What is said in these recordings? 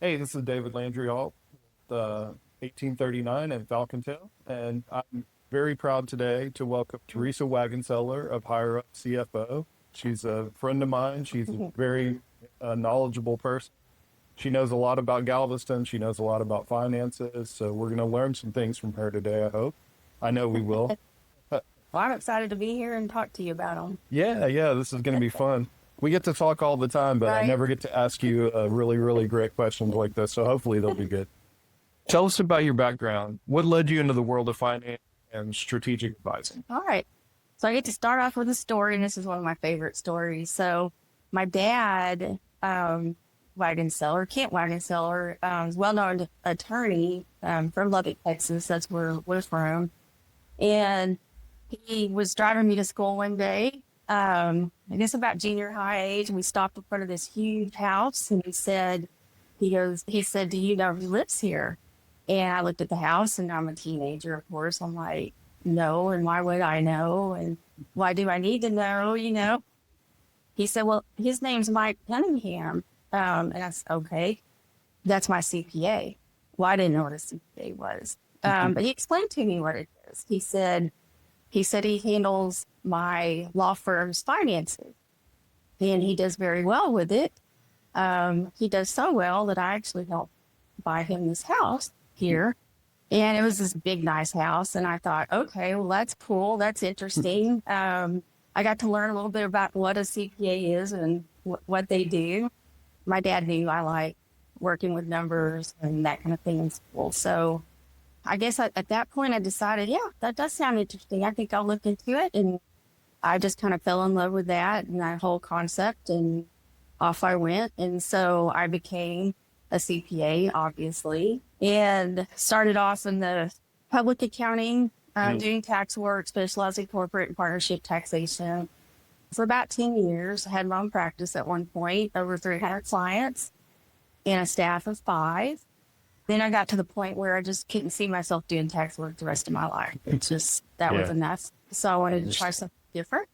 Hey, this is David Landry Alt, 1839 and Falcon Tail, and I'm very proud today to welcome Teresa Wagonseller of Higher Up CFO. She's a friend of mine. She's a very knowledgeable person. She knows a lot about Galveston. She knows a lot about finances. So we're going to learn some things from her today, I hope. I know we will. Well, I'm excited to be here and talk to you about them. Yeah, this is going to be fun. We get to talk all the time, but I Right. never get to ask you really, really great questions like this. So hopefully they'll be good. Tell us about your background. What led you into the world of finance and strategic advising? All right. So I get to start off with a story, and this is one of my favorite stories. So my dad, Kent Wagonseller, is a well-known attorney from Lubbock, Texas. That's where we're from. And he was driving me to school one day, I guess about junior high age, and we stopped in front of this huge house, and he said, "Do you know who lives here?" And I looked at the house, and I'm a teenager, of course. I'm like, no, and why would I know? And why do I need to know, He said, well, his name's Mike Cunningham. And I said, okay, that's my CPA. Well, I didn't know what a CPA was. But he explained to me what it is. He said he handles my law firm's finances, and he does very well with it. He does so well that I actually helped buy him this house here. And it was this big, nice house. And I thought, okay, well, that's cool. That's interesting. I got to learn a little bit about what a CPA is and what they do. My dad knew I like working with numbers and that kind of thing in school. So I guess at that point I decided, yeah, that does sound interesting. I think I'll look into it. And I just kind of fell in love with that and that whole concept, and off I went. And so I became a CPA, obviously, and started off in the public accounting, doing tax work, specializing corporate and partnership taxation for about 10 years. I had my own practice at one point, over 300 clients and a staff of 5. Then I got to the point where I just couldn't see myself doing tax work the rest of my life. That was Yeah. enough. So I wanted to try something different.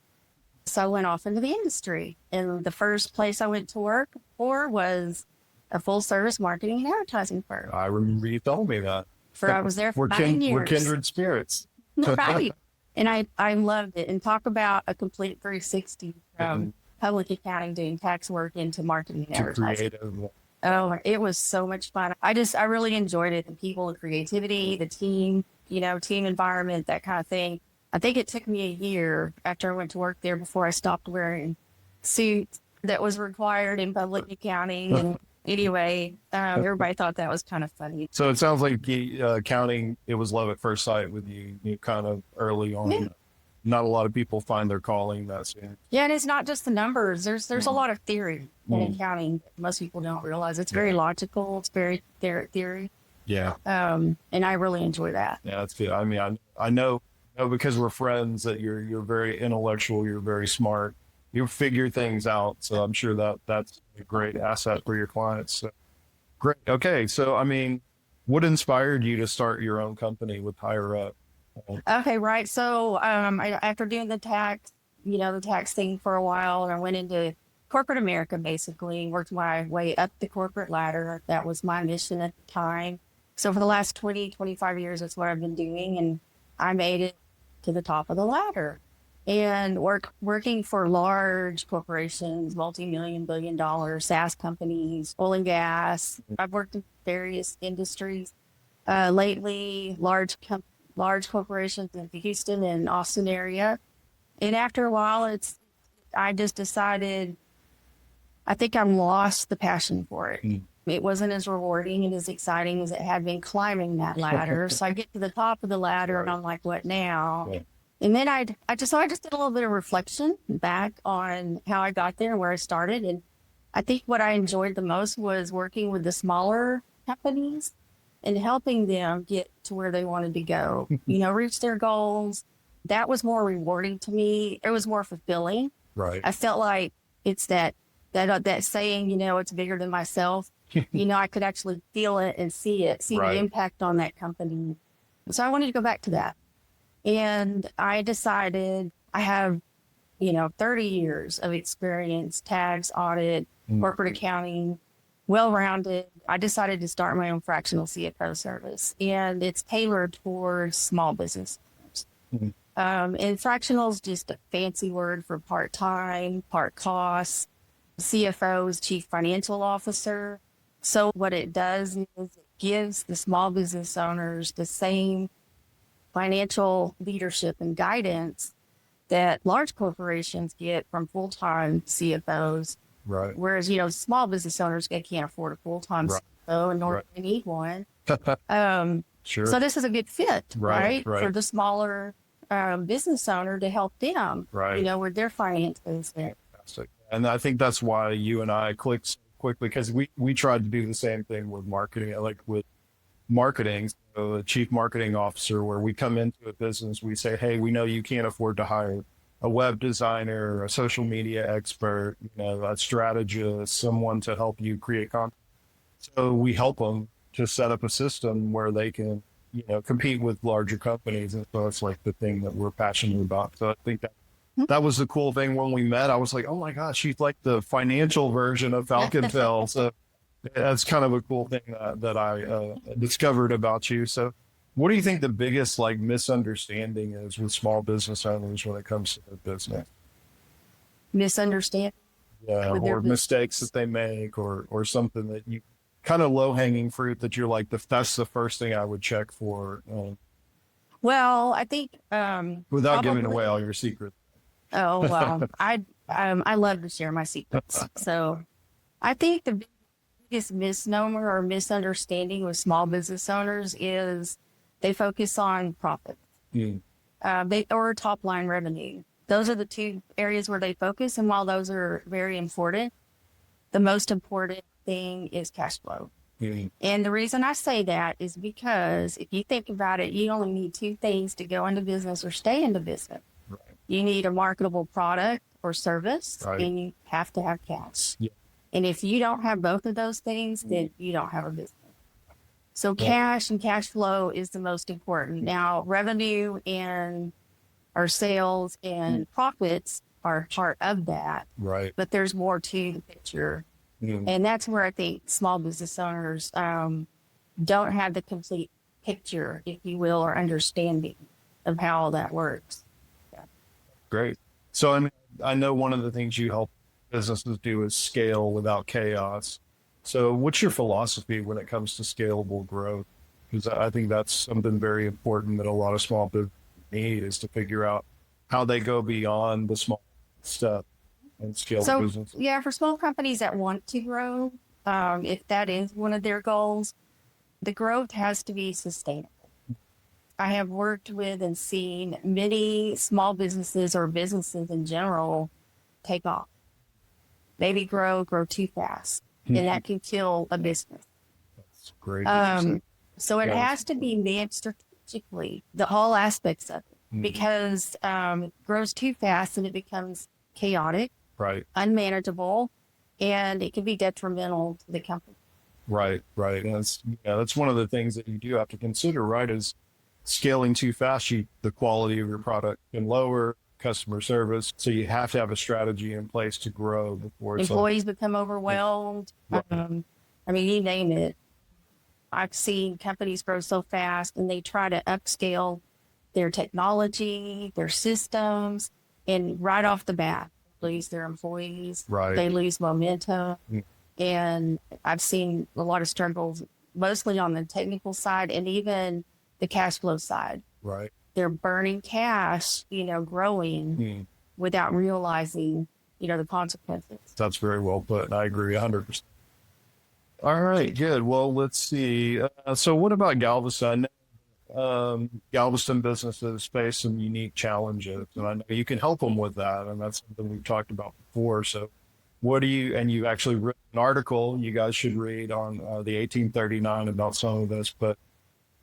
So I went off into the industry. And the first place I went to work for was a full service marketing and advertising firm. I remember you told me that. I was there for We're, 9 we're years. kindred spirits. Right. And I loved it. And talk about a complete 360 from public accounting, doing tax work, into marketing and To advertising. creative. Oh, it was so much fun. I really enjoyed it. The people, the creativity, the team, team environment, that kind of thing. I think it took me a year after I went to work there before I stopped wearing suits that was required in public accounting. And anyway, everybody thought that was kind of funny. So it sounds like the accounting, it was love at first sight with you kind of early on. Yeah. Not a lot of people find their calling that soon. Yeah, and it's not just the numbers. There's a lot of theory in accounting that most people don't realize. It's very logical. It's very theory. Yeah. And I really enjoy that. Yeah, that's good. I mean, I know because we're friends that you're very intellectual, you're very smart, you figure things out. So I'm sure that's a great asset for your clients. So, great. Okay, so I mean, what inspired you to start your own company with Higher Up? Okay, right. So after doing the tax thing for a while, and I went into corporate America, basically worked my way up the corporate ladder. That was my mission at the time. So for the last 25 years, that's what I've been doing. And I made it to the top of the ladder, and working for large corporations, multi-million, billion-dollar SaaS companies, oil and gas. I've worked in various industries. Lately, large corporations in the Houston and Austin area. And after a while, I just decided, I think I lost the passion for it. It wasn't as rewarding and as exciting as it had been climbing that ladder. So I get to the top of the ladder and I'm like, what now? Yeah. And then I just did a little bit of reflection back on how I got there and where I started. And I think what I enjoyed the most was working with the smaller companies and helping them get to where they wanted to go, reach their goals. That was more rewarding to me. It was more fulfilling. Right. I felt like it's that saying, it's bigger than myself. I could actually feel it and see Right. the impact on that company. So I wanted to go back to that. And I decided I have, 30 years of experience, tax, audit, corporate accounting, well-rounded. I decided to start my own fractional CFO service, and it's tailored towards small business. Mhm. And fractional is just a fancy word for part-time, part cost. CFO is Chief Financial Officer. So what it does is it gives the small business owners the same financial leadership and guidance that large corporations get from full-time CFOs. Right. Whereas, small business owners, they can't afford a full-time Right. CFO, and nor Right. do they need one. So Sure. this is a good fit, Right. right? For Right. the smaller business owner to help them, Right. with their finances. Fantastic. And I think that's why you and I clicked so quickly, because we tried to do the same thing with marketing, like with marketing. So a chief marketing officer, where we come into a business, we say, hey, we know you can't afford to hire a web designer, a social media expert, a strategist, someone to help you create content. So we help them to set up a system where they can, compete with larger companies. And so it's like the thing that we're passionate about. So I think that was the cool thing when we met. I was like, oh my gosh, she's like the financial version of Falcon Phil. So that's kind of a cool thing that I discovered about you. So what do you think the biggest like misunderstanding is with small business owners when it comes to their business? Misunderstand Yeah, with their or business. mistakes that they make, or something that you kind of low hanging fruit that you're like, that's the first thing I would check for, Well, I think without giving probably. away all your secrets. Oh well, I love to share my secrets. So I think the biggest misnomer or misunderstanding with small business owners is they focus on profit. Mm, They or top line revenue. Those are the two areas where they focus. And while those are very important, the most important thing is cash flow. mm, And the reason I say that is because if you think about it, you only need two things to go into business or stay into business. right, You need a marketable product or service, right. and you have to have cash. Yeah. And if you don't have both of those things, then you don't have a business. So Yeah. cash and cash flow is the most important. Now, revenue and our sales and profits are part of that, Right. but there's more to the picture. Mm, And that's where I think small business owners don't have the complete picture, if you will, or understanding of how all that works. great. So I know one of the things you help businesses do is scale without chaos. So what's your philosophy when it comes to scalable growth? Because I think that's something very important that a lot of small businesses need, is to figure out how they go beyond the small stuff and scale the So, business. yeah, for small companies that want to grow, if that is one of their goals, the growth has to be sustainable. I have worked with and seen many small businesses or businesses in general take off. Maybe grow too fast, and that can kill a business. That's great. So it Yeah. has to be managed strategically, the whole aspects of it, Mhm. because it grows too fast and it becomes chaotic, Right, unmanageable, and it can be detrimental to the company. right, right. And that's one of the things that you do have to consider, right? Is scaling too fast, the quality of your product can lower, customer service. So you have to have a strategy in place to grow before it's Employees become overwhelmed. Right. I mean, you name it. I've seen companies grow so fast and they try to upscale their technology, their systems, and right off the bat, lose their employees. Right. They lose momentum. Mm. And I've seen a lot of struggles, mostly on the technical side and even the cash flow side. right. They're burning cash, growing Mm. without realizing, the consequences. That's very well put. I agree 100%. All right, good. Well, let's see. So what about Galveston? Galveston businesses face some unique challenges, and I know you can help them with that. And that's something we've talked about before. So and you actually wrote an article you guys should read on the 1839 about some of this, but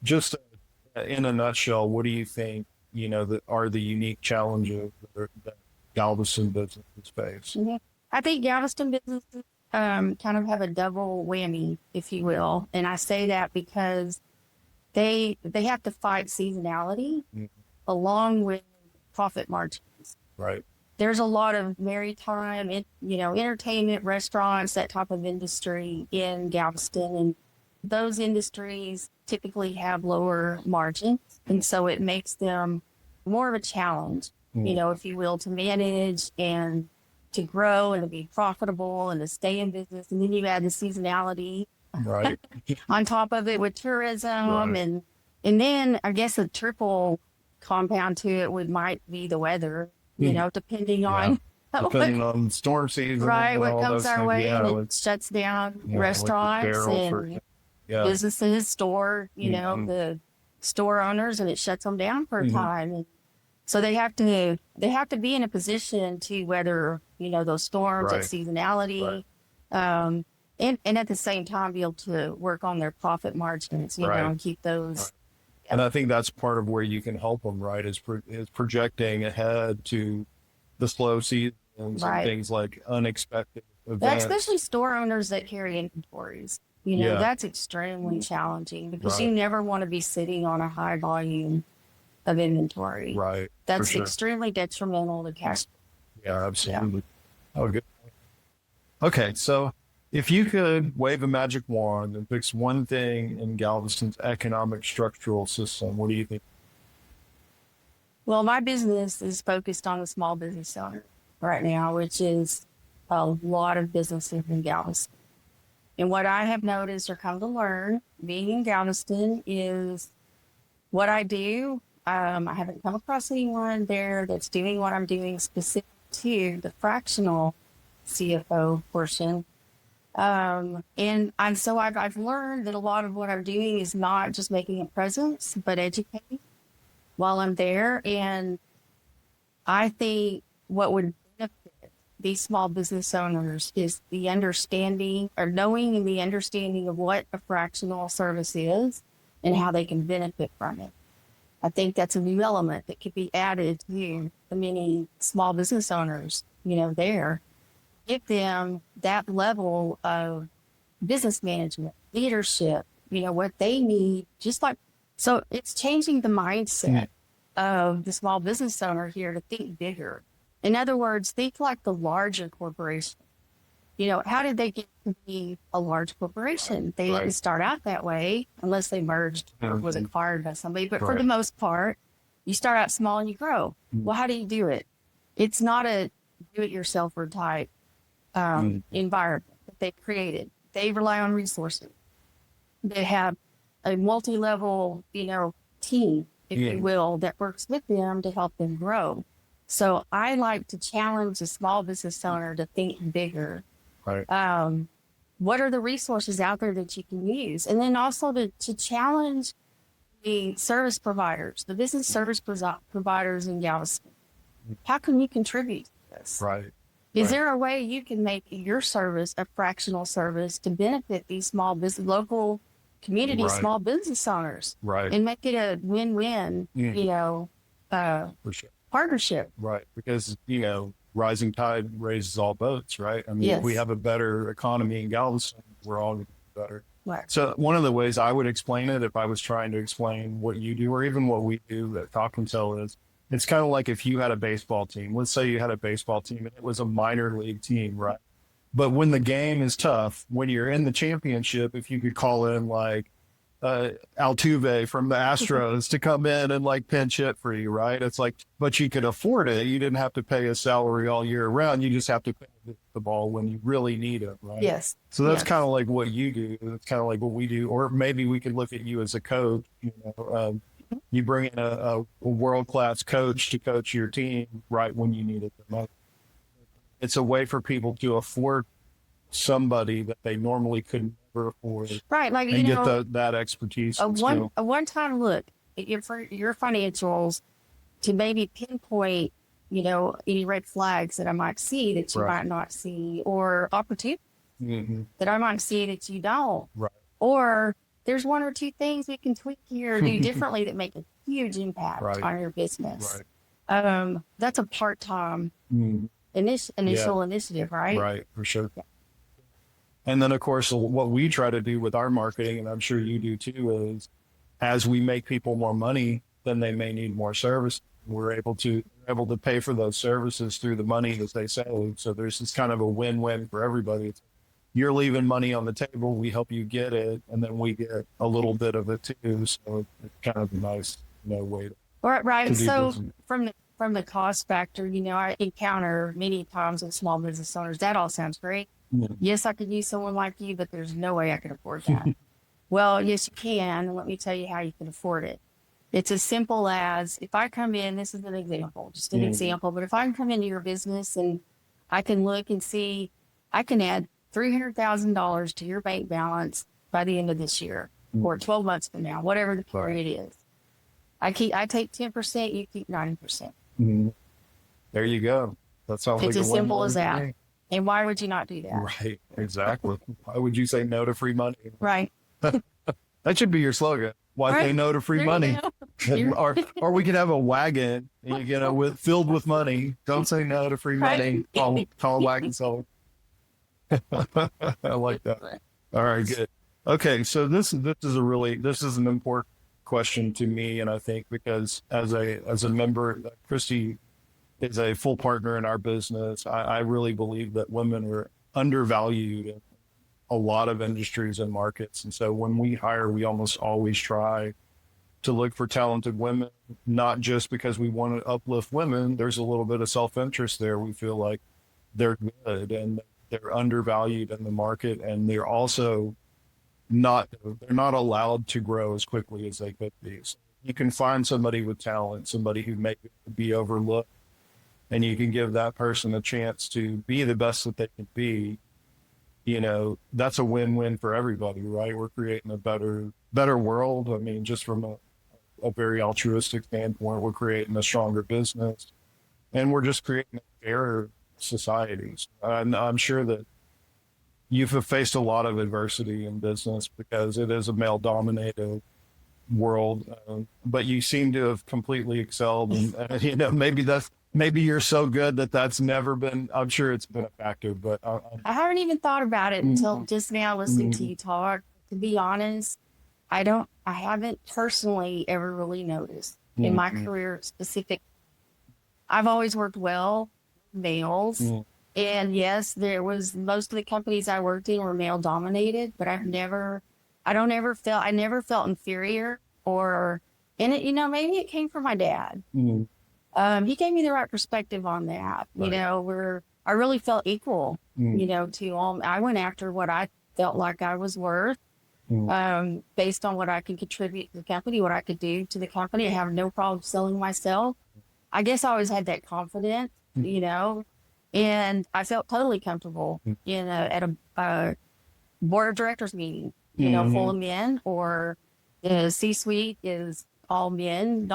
just in a nutshell, what do you think, that are the unique challenges that Galveston businesses face? Mhm. I think Galveston businesses kind of have a double whammy, if you will. And I say that because they have to fight seasonality Mm. along with profit margins. Right. there's a lot of maritime, entertainment, restaurants, that type of industry in Galveston. And those industries typically have lower margins. And so it makes them more of a challenge, if you will, to manage and to grow and to be profitable and to stay in business. And then you add the seasonality Right. on top of it with tourism. Right. And then I guess a triple compound to it might be the weather, depending on Depending on storm season. right, And what all comes those our things. way, Yeah. and it shuts down Like restaurants barrel for, and yeah. businesses, Mhm. the store owners, and it shuts them down for a time. And so they have to be in a position to weather, those storms, that Right. seasonality, and at the same time be able to work on their profit margins, Right. and keep those. And I think that's part of where you can help them, right? Is projecting ahead to the slow seasons and Right. things like unexpected That, events. especially store owners that carry inventories. Yeah. That's extremely challenging because you Right. never want to be sitting on a high volume of inventory. Right. That's for sure. extremely detrimental to cash. Yeah, absolutely. Oh, good. Okay, so if you could wave a magic wand and fix one thing in Galveston's economic structural system, what do you think? Well, my business is focused on the small business owner right now, which is a lot of businesses in Galveston. And what I have noticed or come to learn being in Galveston is what I do. I haven't come across anyone there that's doing what I'm doing specific to the fractional CFO portion. So I've learned that a lot of what I'm doing is not just making a presence, but educating while I'm there. And I think what would benefit these small business owners is the understanding or knowing and the understanding of what a fractional service is and how they can benefit from it. I think that's a new element that could be added to the many small business owners, there. Give them that level of business management, leadership, what they need, so it's changing the mindset of the small business owner here to think bigger. In other words, think like the larger corporation. How did they get to be a large corporation? They didn't start out that way unless they merged or was acquired by somebody. But for the most part, you start out small and you grow. Well, how do you do it? It's not a do-it-yourselfer type environment that they've created. They rely on resources. They have a multi-level, team, if you will, that works with them to help them grow. So I like to challenge a small business owner to think bigger. Right. What are the resources out there that you can use? And then also to challenge the service providers, the business service providers in Galveston. How can you contribute to this? Right. Is there a way you can make your service a fractional service to benefit these small business, local community, small business owners, and make it a win-win, For sure. partnership? Right. Because, rising tide raises all boats, right? I mean, if we have a better economy in Galveston, we're all going to be better. Right. So one of the ways I would explain it, if I was trying to explain what you do or even what we do at Talk and Tell, is it's kind of like if you had a baseball team. Let's say you had a baseball team and it was a minor league team, right? But when the game is tough, when you're in the championship, if you could call in like Altuve from the Astros to come in and like pinch hit for you, right? It's like, but you could afford it. You didn't have to pay a salary all year round. You just have to pay the ball when you really need it, right? Yes. So that's kind of like what you do. That's kind of like what we do. Or maybe we could look at you as a coach. You bring in a world-class coach to coach your team right when you need it the most. It's a way for people to afford somebody that they normally couldn't ever afford. Right. Like, and get that expertise. A one-time look at your financials to maybe pinpoint, any red flags that I might see that you might not see, or opportunities that I might see that you don't. Right. Or there's one or two things we can tweak here or do differently that make a huge impact on your business. Right. That's a part-time initial initiative, right? Right, for sure. Yeah. And then, of course, what we try to do with our marketing, and I'm sure you do too, is as we make people more money, then they may need more service. We're able to able to pay for those services through the money that they save. So there's this kind of a win-win for everybody. You're leaving money on the table, we help you get it, and then we get a little bit of it too. So it's kind of a nice, way to, Right. do So business. from the cost factor, I encounter many times with small business owners, that all sounds great. Yeah. Yes, I could use someone like you, but there's no way I could afford that. Well, yes, you can. And let me tell you how you can afford it. It's as simple as if I come in, this is an example, just an example, but if I can come into your business and I can look and see, I can add $300,000 to your bank balance by the end of this year or 12 months from now, whatever the period is. I take 10%, you keep 90%. There you go. That sounds It's like as a simple win-win as to that. me. And why would you not do that? Right. Exactly. Why would you say no to free money? Right. That should be your slogan. Why say Right. no to free There you money? go. You're- or we could have a wagon, filled with money. Don't say no to free money. Right. Call a wagon seller. I like that. All right, good. Okay, so this is an important question to me, and I think because as a member, Christy is a full partner in our business. I really believe that women are undervalued in a lot of industries and markets, and so when we hire, we almost always try to look for talented women, not just because we want to uplift women. There's a little bit of self-interest there. We feel like they're good and they're undervalued in the market, and they're also they're not allowed to grow as quickly as they could be. So you can find somebody with talent, somebody who may be overlooked, and you can give that person a chance to be the best that they can be. That's a win-win for everybody, right? We're creating a better world. I mean, just from a very altruistic standpoint, we're creating a stronger business, and we're just creating a fairer society. And I'm sure that you've faced a lot of adversity in business because it is a male-dominated world, but you seem to have completely excelled. And maybe you're so good that's never been. I'm sure it's been a factor, but I haven't even thought about it until just now listening to you talk. To be honest, I haven't personally ever really noticed in my career specific. I've always worked well with males. And yes, most of the companies I worked in were male dominated, but I never felt inferior and maybe it came from my dad. He gave me the right perspective on that, where I really felt equal, to all. I went after what I felt like I was worth, based on what I could contribute to the company, what I could do to the company. I have no problem selling myself. I guess I always had that confidence, and I felt totally comfortable, at a board of directors meeting, full of men, or the C-suite is all men,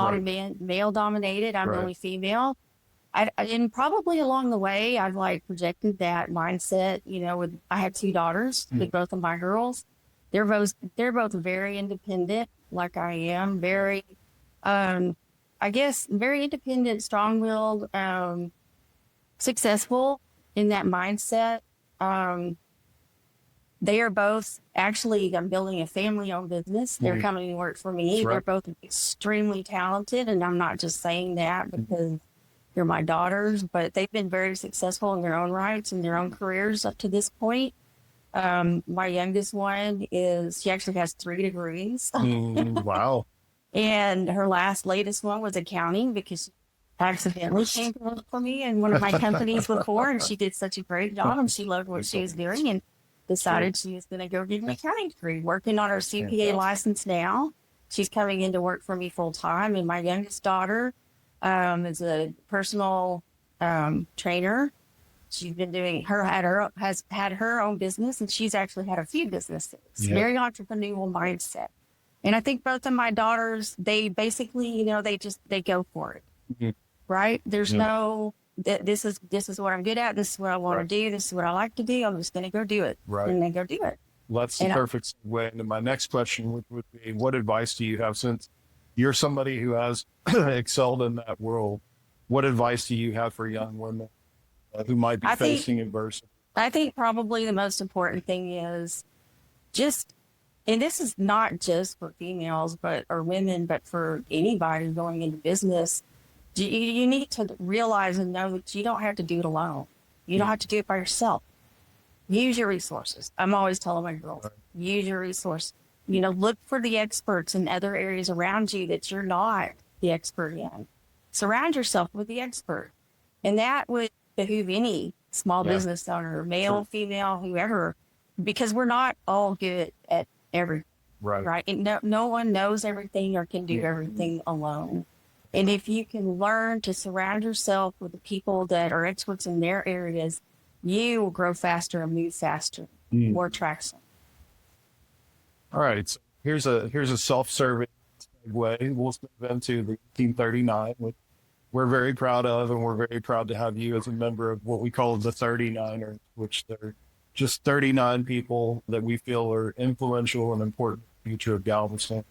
male dominated. I'm the only female. And probably along the way, I've projected that mindset, I have two daughters with both of my girls. They're both very independent, like I am, very, I guess, very independent, strong-willed, successful in that mindset. They are both I'm building a family-owned business. They're coming to work for me. Right. They're both extremely talented, and I'm not just saying that because they're my daughters, but they've been very successful in their own rights and their own careers up to this point. My youngest one she actually has 3 degrees. Wow. And her latest one was accounting because she accidentally came to work for me in one of my companies before, and she did such a great job, and she loved what she was doing, and decided she was going to go get an accounting degree, working on her CPA license now. She's coming in to work for me full time. And my youngest daughter is a personal trainer. She's been has had her own business, and she's actually had a few businesses. Very entrepreneurial mindset. And I think both of my daughters, they basically, they go for it. Right? There's no, this is what I'm good at. This is what I want to do. This is what I like to do. I'm just going to go do it. Right. And then go do it. Well, that's the perfect way into my next question, would be, what advice do you have, since you're somebody who has excelled in that world? What advice do you have for young women who might be facing adversity? I think probably the most important thing is and this is not just for females or women, but for anybody going into business, You need to realize and know that you don't have to do it alone. You don't have to do it by yourself. Use your resources. I'm always telling my girls, use your resources. Look for the experts in other areas around you that you're not the expert in. Surround yourself with the expert. And that would behoove any small business owner, male, female, whoever, because we're not all good at everything. Right. And no one knows everything or can do everything alone. And if you can learn to surround yourself with the people that are experts in their areas, you will grow faster and move faster, more traction. All right. So here's a self-serving segue. We'll move into the 1839, which we're very proud of, and we're very proud to have you as a member of what we call the 39ers, which they're just 39 people that we feel are influential and important in the future of Galveston,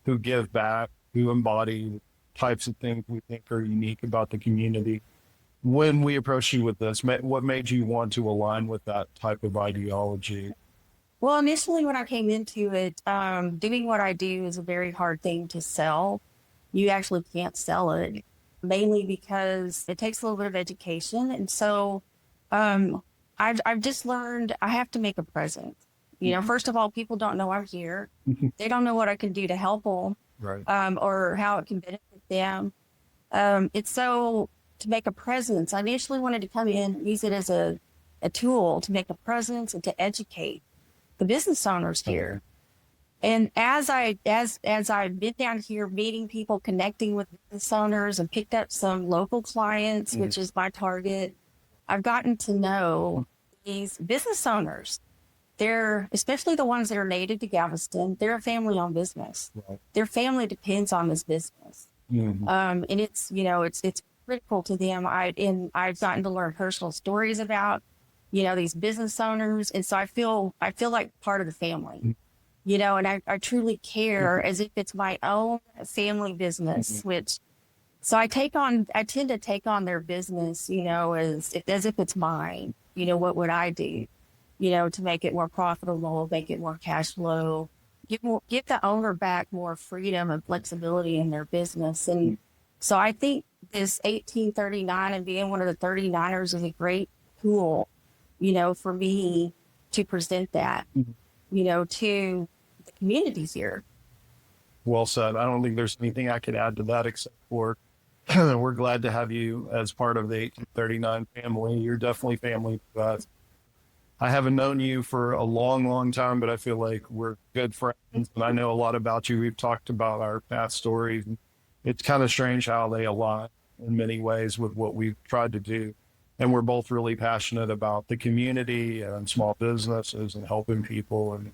who give back, who embody types of things we think are unique about the community. When we approached you with this, what made you want to align with that type of ideology? Well, initially when I came into it, doing what I do is a very hard thing to sell. You actually can't sell it, mainly because it takes a little bit of education. And so I've just learned I have to make a presence. First of all, people don't know I'm here. They don't know what I can do to help them, or how it can benefit them. It's so to make a presence. I initially wanted to come in, use it as a tool to make a presence and to educate the business owners here. And as I've been down here meeting people, connecting with business owners, and picked up some local clients, which is my target, I've gotten to know these business owners. They're, especially the ones that are native to Galveston, they're a family-owned business. Their family depends on this business. And it's, it's critical to them. I've gotten to learn personal stories about, these business owners. And so I feel like part of the family, and I truly care as if it's my own family business, so I tend to take on their business, as if it's mine. What would I do, to make it more profitable, make it more cash flow, give the owner back more freedom and flexibility in their business. And so I think this 1839 and being one of the 39ers is a great tool, for me to present that, to the communities here. Well said. I don't think there's anything I could add to that except for we're glad to have you as part of the 1839 family. You're definitely family to us. I haven't known you for a long, long time, but I feel like we're good friends, and I know a lot about you. We've talked about our past stories. It's kind of strange how they align in many ways with what we've tried to do. And we're both really passionate about the community and small businesses and helping people. And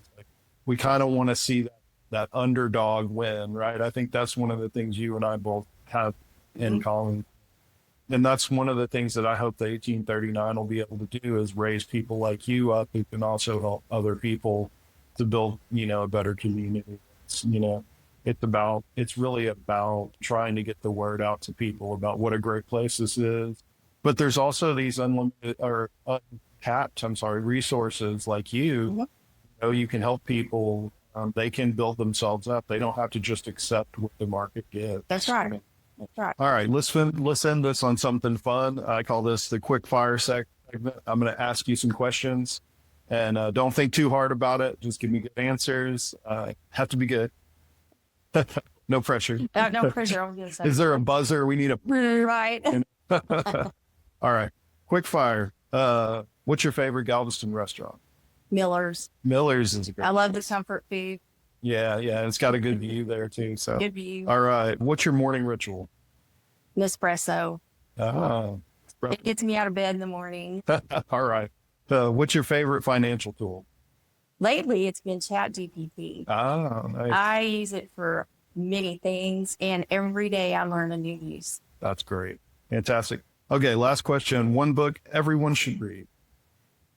we kind of want to see that underdog win, right? I think that's one of the things you and I both have in common. And that's one of the things that I hope the 1839 will be able to do, is raise people like you up who can also help other people to build, a better community. It's really about trying to get the word out to people about what a great place this is. But there's also these untapped resources like you. You can help people. They can build themselves up. They don't have to just accept what the market gives. That's right. That's right. All right, let's end this on something fun. I call this the quick fire segment. I'm going to ask you some questions, and don't think too hard about it. Just give me good answers. Have to be good. No pressure. No pressure. I was gonna say. Is there a buzzer? We need a right. All right, quick fire. What's your favorite Galveston restaurant? Miller's. Miller's is a great. I love the comfort food. Yeah, it's got a good view there too. So good view. All right, what's your morning ritual? Nespresso. Ah, it gets me out of bed in the morning. All right. What's your favorite financial tool? Lately, it's been ChatGPT. Ah, nice. I use it for many things, and every day I learn a new use. That's great. Fantastic. Okay, last question. One book everyone should read.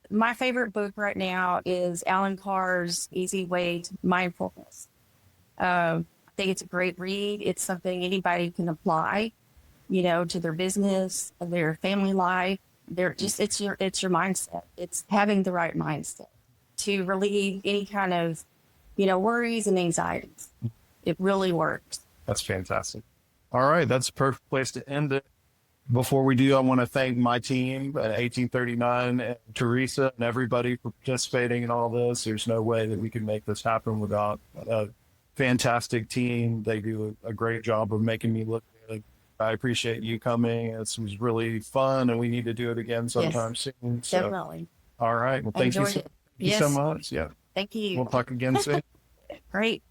My favorite book right now is Alan Carr's Easy Way to Mindfulness. I think it's a great read. It's something anybody can apply, to their business, their family life. It's your mindset. It's having the right mindset to relieve any kind of, worries and anxieties. It really works. That's fantastic. All right, that's a perfect place to end it. Before we do, I want to thank my team at 1839 and Teresa and everybody for participating in all this. There's no way that we can make this happen without a fantastic team. They do a great job of making me look good. I appreciate you coming. This was really fun, and we need to do it again Yes, sometime soon. So, definitely. all right. Well, I enjoyed it. thank you so Yes. much. Yeah. Thank you. We'll talk again soon. Great.